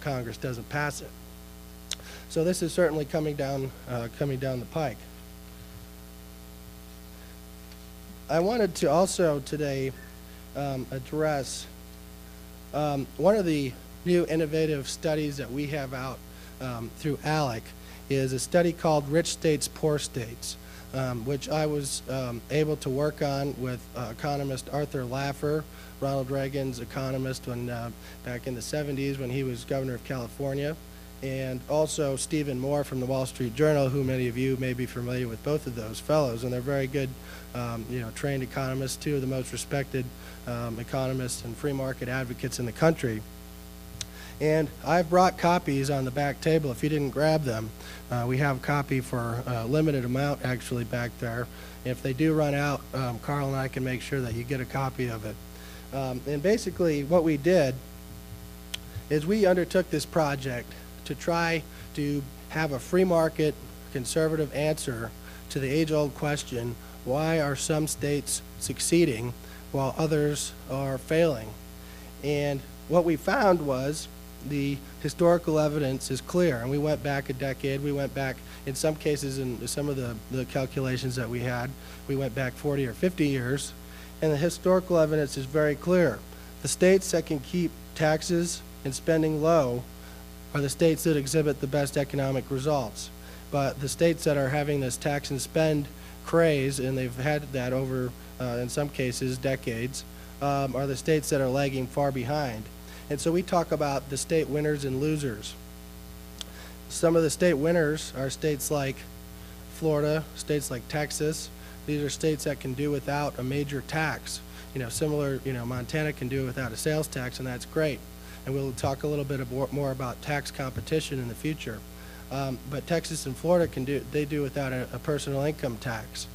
Congress doesn't pass it. So this is certainly coming down the pike. I wanted to also today address one of the new innovative studies that we have out through ALEC is a study called Rich States, Poor States, which I was able to work on with economist Arthur Laffer, Ronald Reagan's economist back in the 70s when he was governor of California, and also Stephen Moore from the Wall Street Journal, who many of you may be familiar with both of those fellows, and they're very good trained economists, two of the most respected economists and free market advocates in the country. And I've brought copies on the back table. If you didn't grab them, we have a copy for a limited amount actually back there. If they do run out, Carl and I can make sure that you get a copy of it. And basically what we did is we undertook this project to try to have a free market conservative answer to the age-old question, why are some states succeeding while others are failing? And what we found was the historical evidence is clear, and we went back a decade. We went back, in some cases, in some of the calculations that we had, we went back 40 or 50 years, and the historical evidence is very clear. The states that can keep taxes and spending low are the states that exhibit the best economic results. But the states that are having this tax and spend craze, and they've had that over, in some cases, decades, are the states that are lagging far behind. And so we talk about the state winners and losers. Some of the state winners are states like Florida, states like Texas. These are states that can do without a major tax. Montana can do it without a sales tax, and that's great. And we'll talk a little bit more about tax competition in the future. But Texas and Florida they do without a personal income tax.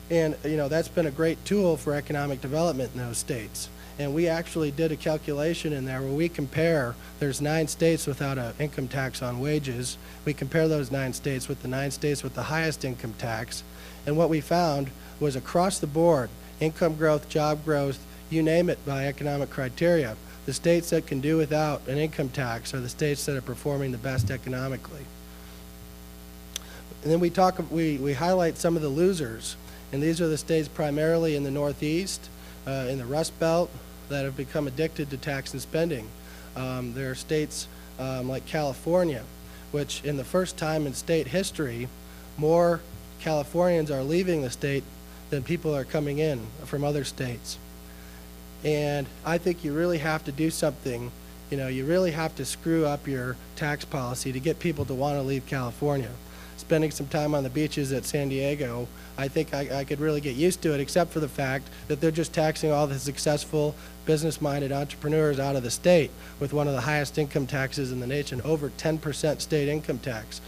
And that's been a great tool for economic development in those states. And we actually did a calculation in there where we compare, there's 9 states without an income tax on wages. We compare those 9 states with the 9 states with the highest income tax. And what we found was across the board, income growth, job growth, you name it by economic criteria, the states that can do without an income tax are the states that are performing the best economically. And then we highlight some of the losers, and these are the states primarily in the Northeast, in the Rust Belt, that have become addicted to tax and spending. There are states like California, which in the first time in state history, more Californians are leaving the state than people are coming in from other states. And I think you really have to do something. You really have to screw up your tax policy to get people to want to leave California. Spending some time on the beaches at San Diego, I think I could really get used to it, except for the fact that they're just taxing all the successful, business-minded entrepreneurs out of the state with one of the highest income taxes in the nation, over 10% state income tax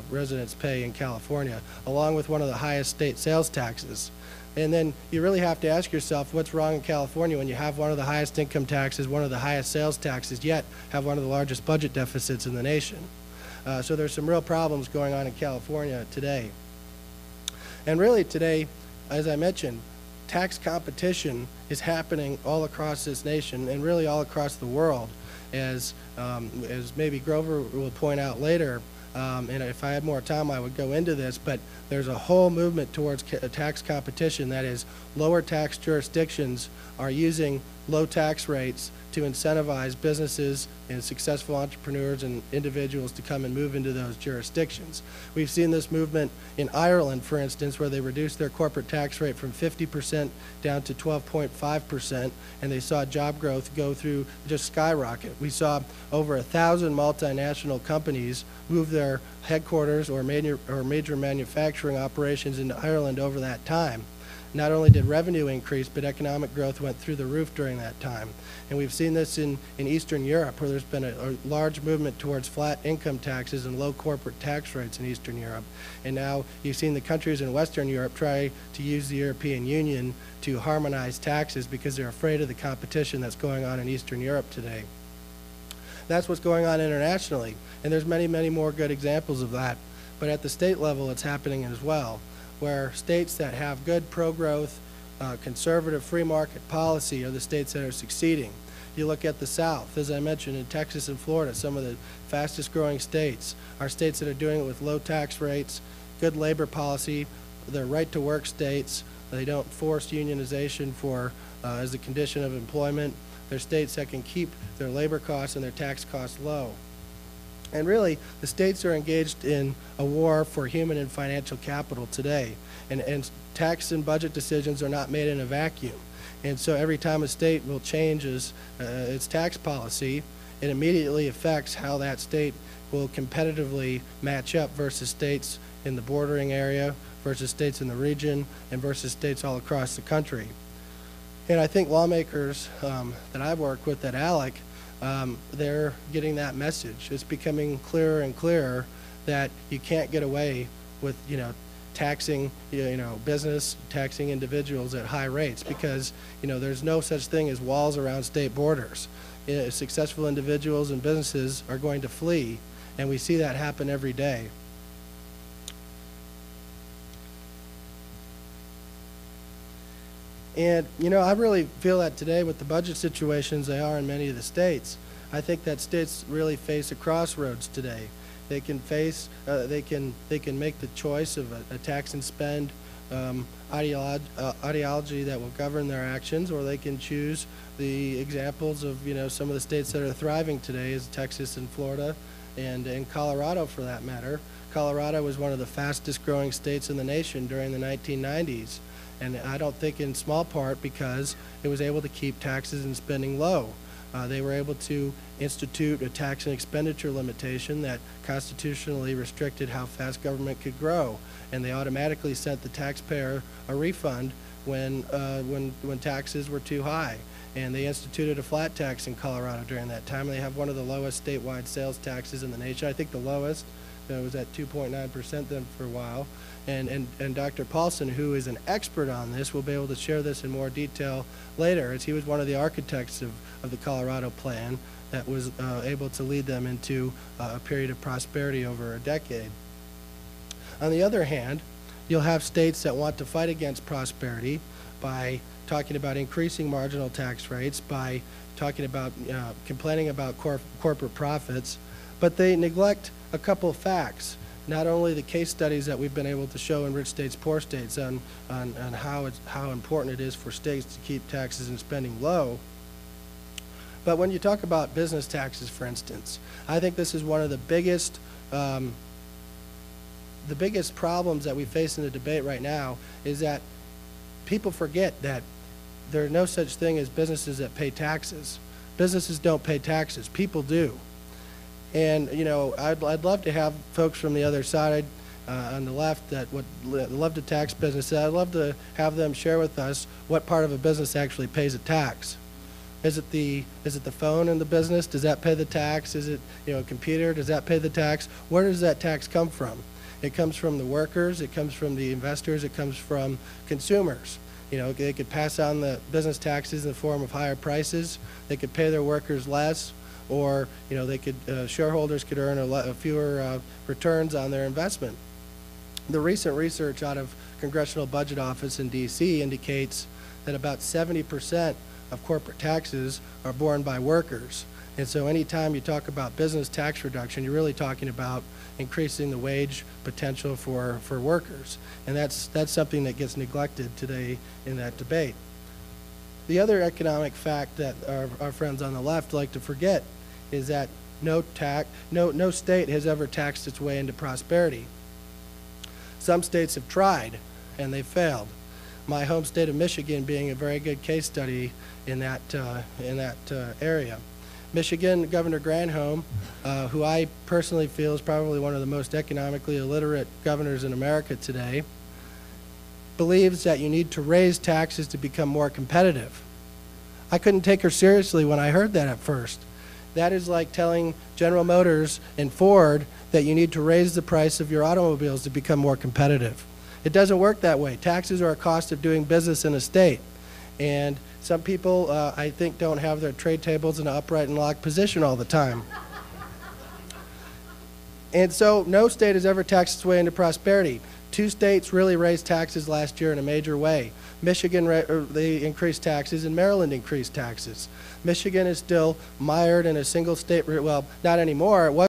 residents pay in California, along with one of the highest state sales taxes. And then you really have to ask yourself what's wrong in California when you have one of the highest income taxes, one of the highest sales taxes, yet have one of the largest budget deficits in the nation. So there's some real problems going on in California today. And really today, as I mentioned, tax competition is happening all across this nation and really all across the world, as maybe Grover will point out later. And if I had more time, I would go into this, but there's a whole movement towards tax competition. That is, lower tax jurisdictions are using low tax rates to incentivize businesses and successful entrepreneurs and individuals to come and move into those jurisdictions. We've seen this movement in Ireland, for instance, where they reduced their corporate tax rate from 50% down to 12.5%, and they saw job growth go through just skyrocket. We saw over 1,000 multinational companies move their headquarters or major manufacturing operations into Ireland over that time. Not only did revenue increase, but economic growth went through the roof during that time. And we've seen this in Eastern Europe, where there's been a large movement towards flat income taxes and low corporate tax rates in Eastern Europe. And now you've seen the countries in Western Europe try to use the European Union to harmonize taxes because they're afraid of the competition that's going on in Eastern Europe today. That's what's going on internationally, and there's many, many more good examples of that. But at the state level, it's happening as well, where states that have good pro-growth, conservative free market policy are the states that are succeeding. You look at the South, as I mentioned, in Texas and Florida, some of the fastest growing states are states that are doing it with low tax rates, good labor policy. They're right-to-work states. They don't force unionization as a condition of employment. They're states that can keep their labor costs and their tax costs low. And really, the states are engaged in a war for human and financial capital today. And tax and budget decisions are not made in a vacuum. And so every time a state will change its tax policy, it immediately affects how that state will competitively match up versus states in the bordering area, versus states in the region, and versus states all across the country. And I think lawmakers that I've worked with at ALEC, they're getting that message. It's becoming clearer and clearer that you can't get away with, taxing, business, taxing individuals at high rates, because, there's no such thing as walls around state borders. Successful individuals and businesses are going to flee, and we see that happen every day. And, I really feel that today with the budget situations they are in many of the states, I think that states really face a crossroads today. They can face, they can make the choice of a tax and spend ideology that will govern their actions, or they can choose the examples of, some of the states that are thriving today, as Texas and Florida, and in Colorado for that matter. Colorado was one of the fastest growing states in the nation during the 1990s. And I don't think in small part because it was able to keep taxes and spending low. They were able to institute a tax and expenditure limitation that constitutionally restricted how fast government could grow, and they automatically sent the taxpayer a refund when taxes were too high. And they instituted a flat tax in Colorado during that time. They have one of the lowest statewide sales taxes in the nation. I think the lowest was at 2.9% then for a while. And Dr. Paulson, who is an expert on this, will be able to share this in more detail later, as he was one of the architects of the Colorado plan that was able to lead them into a period of prosperity over a decade. On the other hand, you'll have states that want to fight against prosperity by talking about increasing marginal tax rates, by talking about complaining about corporate profits, but they neglect a couple of facts. Not only the case studies that we've been able to show in rich states, poor states, on how important it is for states to keep taxes and spending low. But when you talk about business taxes, for instance, I think this is one of the biggest problems that we face in the debate right now, is that people forget that there's no such thing as businesses that pay taxes. Businesses don't pay taxes. People do. And, I'd love to have folks from the other side on the left that would love to tax businesses. I'd love to have them share with us what part of a business actually pays a tax. Is it the phone in the business? Does that pay the tax? Is it, a computer? Does that pay the tax? Where does that tax come from? It comes from the workers. It comes from the investors. It comes from consumers. They could pass on the business taxes in the form of higher prices. They could pay their workers less. Or they could shareholders could earn fewer returns on their investment. The recent research out of Congressional Budget Office in D.C. indicates that about 70% of corporate taxes are borne by workers. And so anytime you talk about business tax reduction, you're really talking about increasing the wage potential for workers. And that's something that gets neglected today in that debate. The other economic fact that our friends on the left like to forget is that no state has ever taxed its way into prosperity. Some states have tried, and they've failed. My home state of Michigan being a very good case study in that area. Michigan, Governor Granholm, who I personally feel is probably one of the most economically illiterate governors in America today, believes that you need to raise taxes to become more competitive. I couldn't take her seriously when I heard that at first. That is like telling General Motors and Ford that you need to raise the price of your automobiles to become more competitive. It doesn't work that way. Taxes are a cost of doing business in a state. And some people, I think, don't have their trade tables in an upright and locked position all the time. And so no state has ever taxed its way into prosperity. two states really raised taxes last year in a major way. Michigan, they increased taxes, and Maryland increased taxes. Michigan is still mired in a single state, well, not anymore. It was